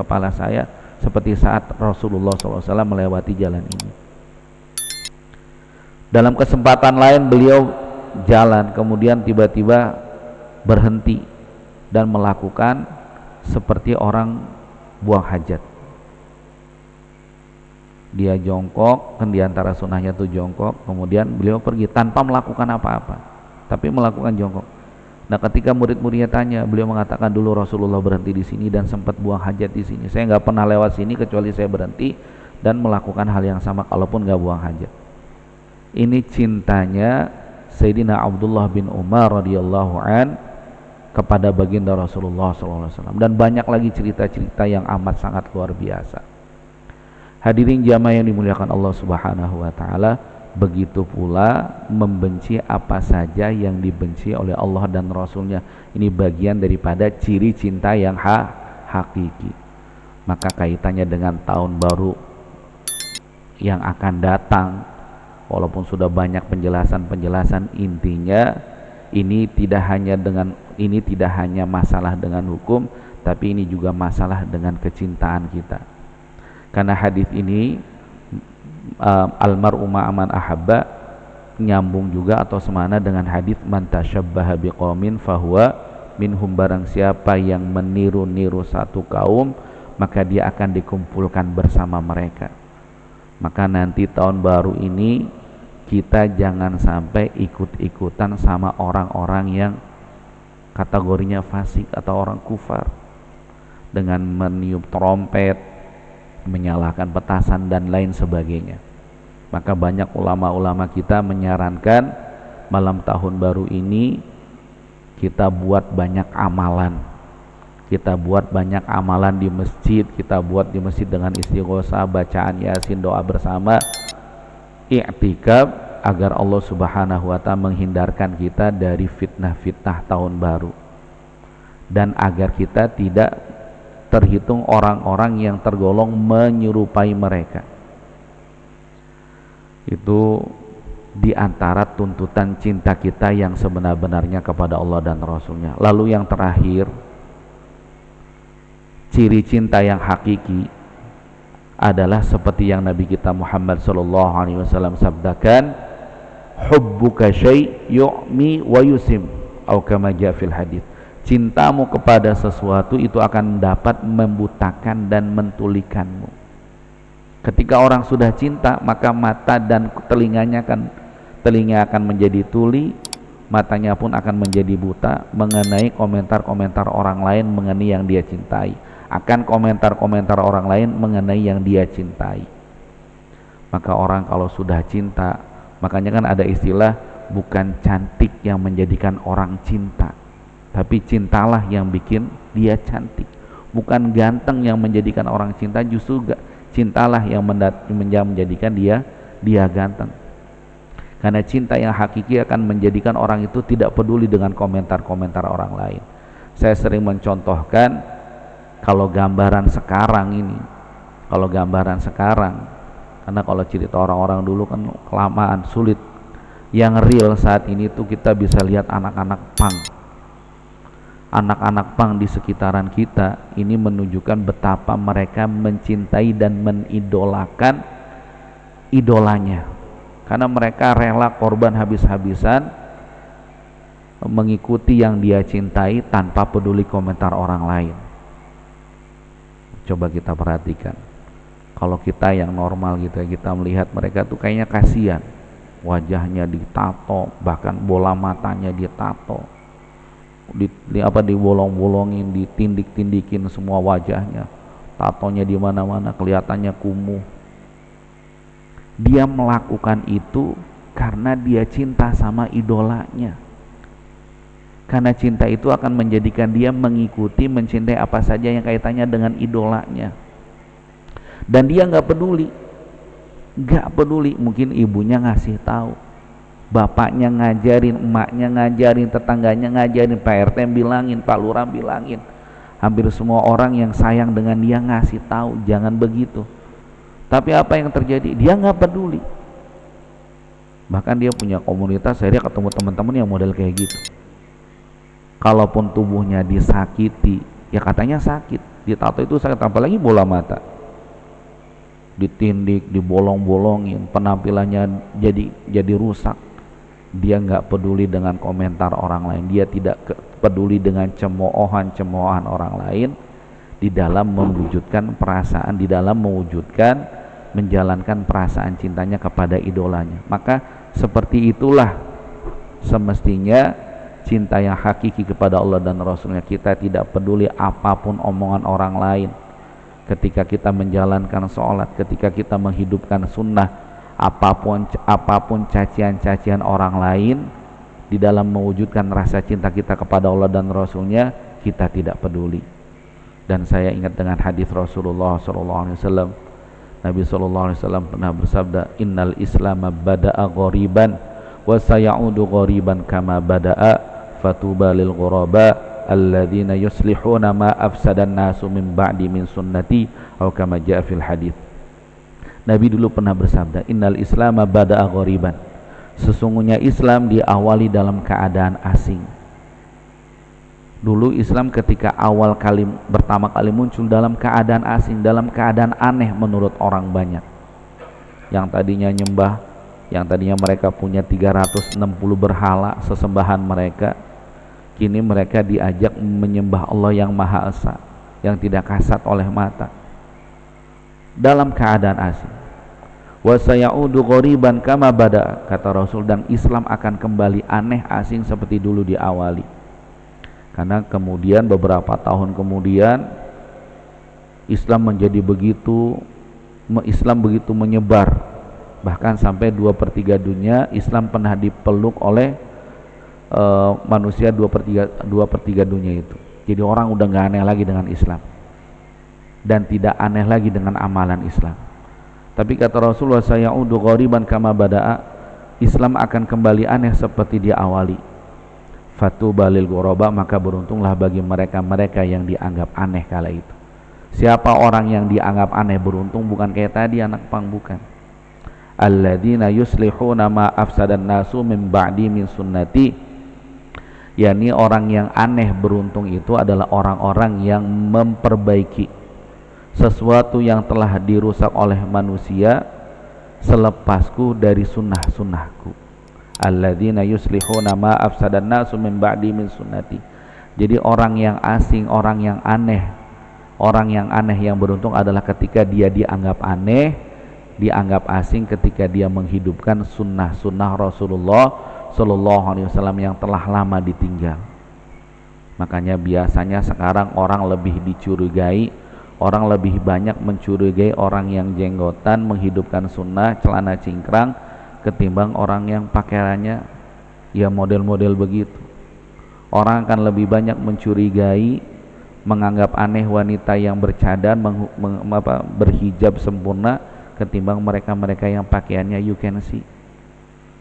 kepala saya seperti saat Rasulullah SAW melewati jalan ini. Dalam kesempatan lain beliau jalan, kemudian tiba-tiba berhenti dan melakukan seperti orang buang hajat. Dia jongkok, kan diantara sunnahnya itu jongkok, kemudian beliau pergi tanpa melakukan apa-apa, tapi melakukan jongkok. Nah, ketika murid-muridnya tanya, beliau mengatakan dulu Rasulullah berhenti di sini dan sempat buang hajat di sini. Saya nggak pernah lewat sini kecuali saya berhenti dan melakukan hal yang sama, kalaupun nggak buang hajat. Ini cintanya Sayyidina Abdullah bin Umar radhiyallahu an kepada baginda Rasulullah SAW. Dan banyak lagi cerita-cerita yang amat sangat luar biasa. Hadirin jamaah yang dimuliakan Allah Subhanahu wa taala, begitu pula membenci apa saja yang dibenci oleh Allah dan Rasulnya. Ini bagian daripada ciri cinta yang hakiki. Maka kaitannya dengan tahun baru yang akan datang, walaupun sudah banyak penjelasan, intinya ini tidak hanya masalah dengan hukum, tapi ini juga masalah dengan kecintaan kita. Karena hadis ini almar'u ma'aman ahabba nyambung juga atau semana dengan hadis man tasyabbaha biqaumin fahuwa minhum, barang siapa yang meniru-niru satu kaum maka dia akan dikumpulkan bersama mereka. Maka nanti tahun baru ini kita jangan sampai ikut-ikutan sama orang-orang yang kategorinya fasik atau orang kufar dengan meniup trompet, menyalakan petasan dan lain sebagainya. Maka banyak ulama-ulama kita menyarankan malam tahun baru ini kita buat banyak amalan. Kita buat banyak amalan di masjid, kita buat di masjid dengan istighosah, bacaan Yasin, doa bersama, i'tikaf, agar Allah Subhanahu wa ta'ala menghindarkan kita dari fitnah-fitnah tahun baru, dan agar kita tidak terhitung orang-orang yang tergolong menyerupai mereka. Itu diantara tuntutan cinta kita yang sebenar-benarnya kepada Allah dan Rasulnya. Lalu yang terakhir, ciri cinta yang hakiki adalah seperti yang Nabi kita Muhammad SAW sabdakan, hubbuka syai' yu'mi wa yusim, atau kama jaa fil hadits. Cintamu kepada sesuatu itu akan dapat membutakan dan mentulikanmu. Ketika orang sudah cinta, maka mata dan telinga akan menjadi tuli, matanya pun akan menjadi buta mengenai komentar-komentar orang lain mengenai yang dia cintai, akan komentar-komentar orang lain mengenai yang dia cintai. Maka orang kalau sudah cinta, makanya kan ada istilah bukan cantik yang menjadikan orang cinta, tapi cintalah yang bikin dia cantik. Bukan ganteng yang menjadikan orang cinta, justru cintalah yang menjadikan dia ganteng. Karena cinta yang hakiki akan menjadikan orang itu tidak peduli dengan komentar-komentar orang lain. Saya sering mencontohkan, kalau gambaran sekarang, karena kalau cerita orang-orang dulu kan kelamaan, sulit. Yang real saat ini tuh kita bisa lihat anak-anak pang di sekitaran kita ini menunjukkan betapa mereka mencintai dan menidolakan idolanya, karena mereka rela korban habis-habisan mengikuti yang dia cintai tanpa peduli komentar orang lain. Coba kita perhatikan, kalau kita yang normal gitu ya, kita melihat mereka tuh kayaknya kasihan, wajahnya ditato, bahkan bola matanya ditato, dibolong-bolongin, ditindik-tindikin semua wajahnya, tatonya di mana-mana, kelihatannya kumuh. Dia melakukan itu karena dia cinta sama idolanya. Karena cinta itu akan menjadikan dia mengikuti, mencintai apa saja yang kaitannya dengan idolanya. Dan dia nggak peduli, mungkin ibunya ngasih tahu, bapaknya ngajarin, emaknya ngajarin, tetangganya ngajarin, Pak RT bilangin, Pak Lurah bilangin, hampir semua orang yang sayang dengan dia ngasih tahu jangan begitu. Tapi apa yang terjadi? Dia nggak peduli. Bahkan dia punya komunitas, saya ketemu teman-teman yang model kayak gitu. Kalaupun tubuhnya disakiti, Ya katanya sakit, ditato itu sakit, apalagi bola mata, ditindik, dibolong-bolongin, penampilannya jadi rusak. Dia nggak peduli dengan komentar orang lain, dia tidak peduli dengan cemoohan orang lain di dalam mewujudkan perasaan, di dalam mewujudkan menjalankan perasaan cintanya kepada idolanya. Maka seperti itulah semestinya cinta yang hakiki kepada Allah dan Rasulnya. Kita tidak peduli apapun omongan orang lain ketika kita menjalankan sholat, ketika kita menghidupkan sunnah, apapun cacian-cacian orang lain di dalam mewujudkan rasa cinta kita kepada Allah dan Rasulnya, kita tidak peduli. Dan saya ingat dengan hadis Rasulullah SAW. Nabi SAW pernah bersabda, innal islama bada'a ghoriban wa sayaudu ghoriban kama bada'a fatuba lil ghuraba alladzina yuslihuna ma afsadan nasu min ba'di min sunnati atau kama jaa fil hadits. Nabi dulu pernah bersabda, innal islama bada'a ghoriban, sesungguhnya Islam diawali dalam keadaan asing. Dulu Islam ketika pertama kali muncul dalam keadaan asing, dalam keadaan aneh menurut orang banyak. Yang tadinya mereka punya 360 berhala sesembahan mereka, kini mereka diajak menyembah Allah yang Maha Esa, yang tidak kasat oleh mata, dalam keadaan asing. Wa sayaudu ghoriban kama bada, kata Rasul, dan Islam akan kembali aneh asing seperti dulu diawali. Karena kemudian beberapa tahun kemudian Islam begitu menyebar, bahkan sampai 2/3 dunia Islam pernah dipeluk oleh manusia 2/3 dunia itu. Jadi orang udah nggak aneh lagi dengan Islam dan tidak aneh lagi dengan amalan Islam. Tapi kata Rasulullah, sayaudu ghoriban kama bada'a, Islam akan kembali aneh seperti dia awali. Fatuba lil ghuraba, maka beruntunglah bagi mereka yang dianggap aneh kala itu. Siapa orang yang dianggap aneh beruntung? Bukan kayak tadi anak pang, bukan. Alladzina yuslihuna ma afsadan nasu min ba'di min sunnati, yakni orang yang aneh beruntung itu adalah orang-orang yang memperbaiki sesuatu yang telah dirusak oleh manusia selepasku dari sunnah-sunnahku. Alladzina yuslihuna ma afsadan nasu min ba'di min sunnati. Jadi orang yang asing, orang yang aneh yang beruntung adalah ketika dia dianggap aneh, dianggap asing ketika dia menghidupkan sunnah-sunnah Rasulullah Sallallahu Alaihi Wasallam yang telah lama ditinggal. Makanya biasanya sekarang orang lebih banyak mencurigai orang yang jenggotan menghidupkan sunnah, celana cingkrang, ketimbang orang yang pakaiannya ya model-model begitu. Orang akan lebih banyak mencurigai, menganggap aneh wanita yang bercadar, berhijab sempurna, ketimbang mereka yang pakaiannya you can see.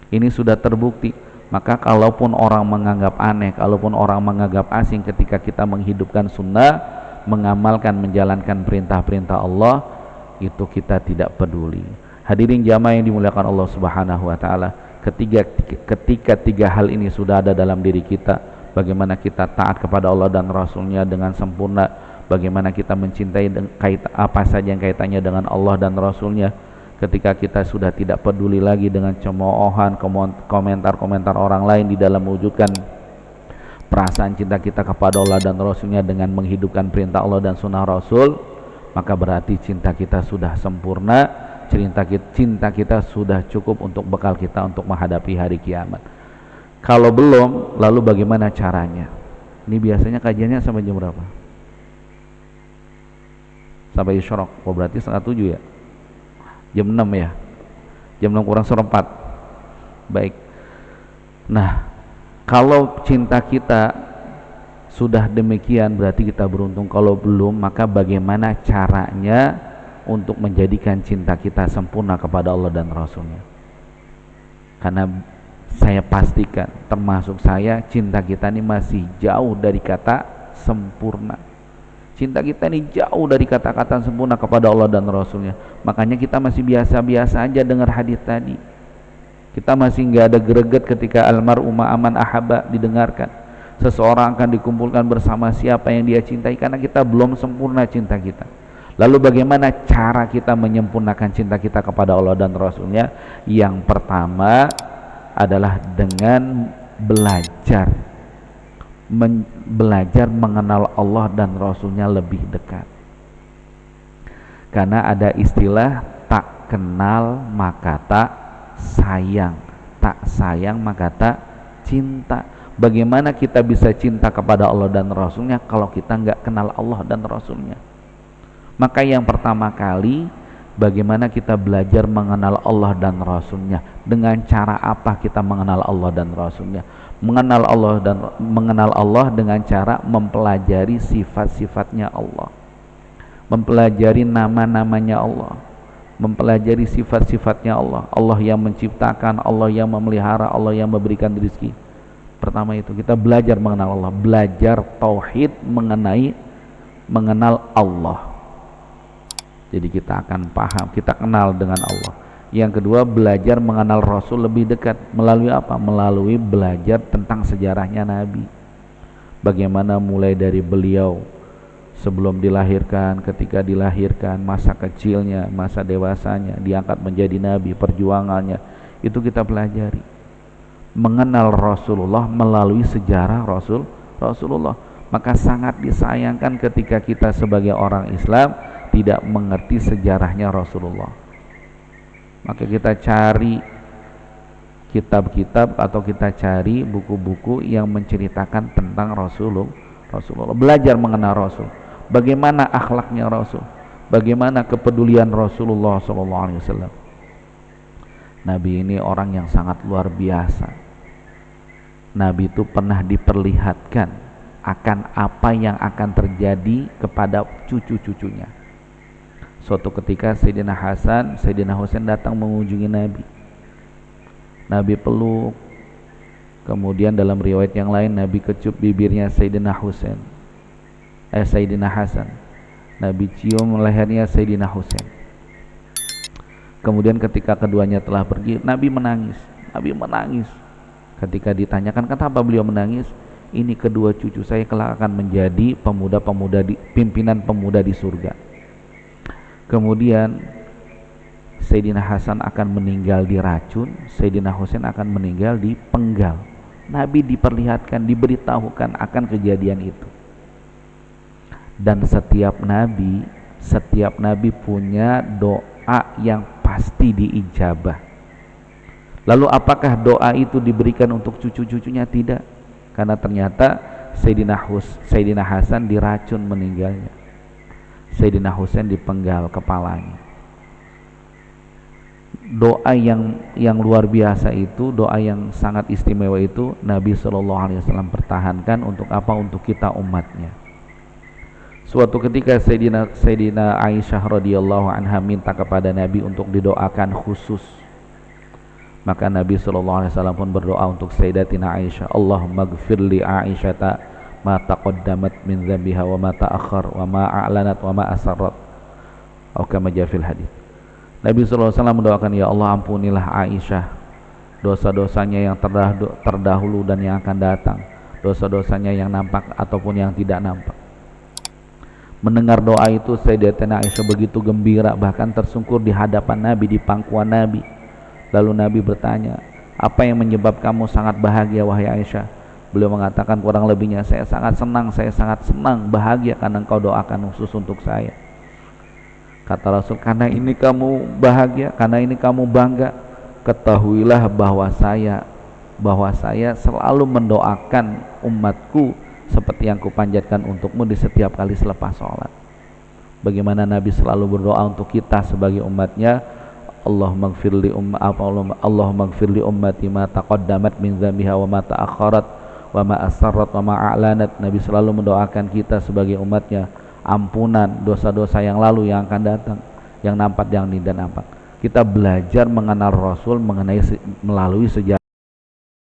Ini sudah terbukti. Maka kalaupun orang menganggap aneh, kalaupun orang menganggap asing, ketika kita menghidupkan sunnah, mengamalkan, menjalankan perintah-perintah Allah, itu kita tidak peduli. Hadirin jamaah yang dimuliakan Allah Subhanahu wa taala, ketika tiga hal ini sudah ada dalam diri kita, bagaimana kita taat kepada Allah dan Rasulnya dengan sempurna, bagaimana kita mencintai apa saja yang kaitannya dengan Allah dan Rasulnya, ketika kita sudah tidak peduli lagi dengan cemoohan, komentar-komentar orang lain di dalam mewujudkan perasaan cinta kita kepada Allah dan Rasulnya dengan menghidupkan perintah Allah dan sunnah Rasul, maka berarti cinta kita sudah sempurna, cinta kita sudah cukup untuk bekal kita untuk menghadapi hari kiamat. Kalau belum, lalu bagaimana caranya? Ini biasanya kajiannya sampai jam berapa? Sampai isyraq. Oh, berarti 6:30 ya? Jam 6 ya? Jam 6 kurang seperempat. Baik. Nah, kalau cinta kita sudah demikian berarti kita beruntung. Kalau belum, maka bagaimana caranya untuk menjadikan cinta kita sempurna kepada Allah dan Rasulnya? Karena saya pastikan, termasuk saya, cinta kita ini masih jauh dari kata sempurna. Cinta kita ini jauh dari kata-kata sempurna kepada Allah dan Rasulnya. Makanya kita masih biasa-biasa aja dengar hadis tadi. Kita masih nggak ada greget ketika almar'u ma'aman ahabba didengarkan. Seseorang akan dikumpulkan bersama siapa yang dia cintai, karena kita belum sempurna cinta kita. Lalu bagaimana cara kita menyempurnakan cinta kita kepada Allah dan Rasulnya? Yang pertama adalah dengan belajar mengenal Allah dan Rasulnya lebih dekat. Karena ada istilah tak kenal maka tak sayang, tak sayang maka tak cinta. Bagaimana kita bisa cinta kepada Allah dan Rasulnya kalau kita nggak kenal Allah dan Rasulnya? Maka yang pertama kali, bagaimana kita belajar mengenal Allah dan Rasulnya? Dengan cara apa kita mengenal Allah dan Rasulnya? Mengenal Allah dengan cara mempelajari sifat-sifatnya Allah, mempelajari nama-namanya Allah, mempelajari sifat-sifatnya Allah. Allah yang menciptakan, Allah yang memelihara, Allah yang memberikan rezeki. Pertama itu kita belajar mengenal Allah, belajar tauhid mengenal Allah. Jadi kita akan paham, kita kenal dengan Allah. Yang kedua, belajar mengenal Rasul lebih dekat. Melalui apa? Melalui belajar tentang sejarahnya Nabi. Bagaimana mulai dari beliau sebelum dilahirkan, ketika dilahirkan, masa kecilnya, masa dewasanya, diangkat menjadi Nabi, perjuangannya, itu kita pelajari. Mengenal Rasulullah melalui sejarah Rasulullah. Maka sangat disayangkan ketika kita sebagai orang Islam tidak mengerti sejarahnya Rasulullah. Maka kita cari kitab-kitab atau kita cari buku-buku yang menceritakan tentang Rasulullah. Belajar mengenal Rasul. Bagaimana akhlaknya Rasul? Bagaimana kepedulian Rasulullah SAW? Nabi ini orang yang sangat luar biasa. Nabi itu pernah diperlihatkan akan apa yang akan terjadi kepada cucu-cucunya. Suatu ketika Sayyidina Hasan, Sayyidina Husain datang mengunjungi Nabi. Nabi peluk. Kemudian dalam riwayat yang lain Nabi kecup bibirnya Sayyidina Hasan. Nabi cium lehernya Sayyidina Husain. Kemudian ketika keduanya telah pergi, Nabi menangis. Ketika ditanyakan kenapa beliau menangis, ini kedua cucu saya kelak akan menjadi pimpinan pemuda di surga. Kemudian Sayyidina Hasan akan meninggal diracun, Sayyidina Husain akan meninggal dipenggal. Nabi diperlihatkan, diberitahukan akan kejadian itu. Dan setiap nabi punya doa yang pasti diijabah. Lalu apakah doa itu diberikan untuk cucu-cucunya? Tidak. Karena ternyata Sayyidina Hasan diracun meninggalnya, Sayyidina Husain dipenggal kepalanya. Doa yang luar biasa itu, doa yang sangat istimewa itu Nabi SAW pertahankan untuk apa? Untuk kita umatnya. Suatu ketika Sayyidina Aisyah radhiyallahu anha minta kepada Nabi untuk didoakan khusus. Maka Nabi SAW pun berdoa untuk Sayyidatina Aisyah, Allahumma gfir li Aisyata ma taqaddamat min dzambiha wa ma ta'akhkhar wa ma a'lanat wa ma asarrat, atau kama jaa fil hadits. Nabi SAW mendoakan, ya Allah ampunilah Aisyah dosa-dosanya yang terdahulu dan yang akan datang, dosa-dosanya yang nampak ataupun yang tidak nampak. Mendengar doa itu Sayyidatina Aisyah begitu gembira, bahkan tersungkur di hadapan Nabi, di pangkuan Nabi. Lalu Nabi bertanya, apa yang menyebab kamu sangat bahagia wahai Aisyah? Beliau mengatakan kurang lebihnya, saya sangat senang, bahagia karena engkau doakan khusus untuk saya. Kata Rasul, karena ini kamu bahagia, karena ini kamu bangga, ketahuilah bahwa saya selalu mendoakan umatku seperti yang kupanjatkan untukmu di setiap kali selepas sholat. Bagaimana Nabi selalu berdoa untuk kita sebagai umatnya, Allahumma gfirli ummati ma taqaddamat min dzambiha wa ma ta'akhkharat wa ma asarrat wa ma a'lanat. Nabi selalu mendoakan kita sebagai umatnya ampunan dosa-dosa yang lalu, yang akan datang, yang nampak, yang tidak nampak. Kita belajar mengenal Rasul melalui sejarah.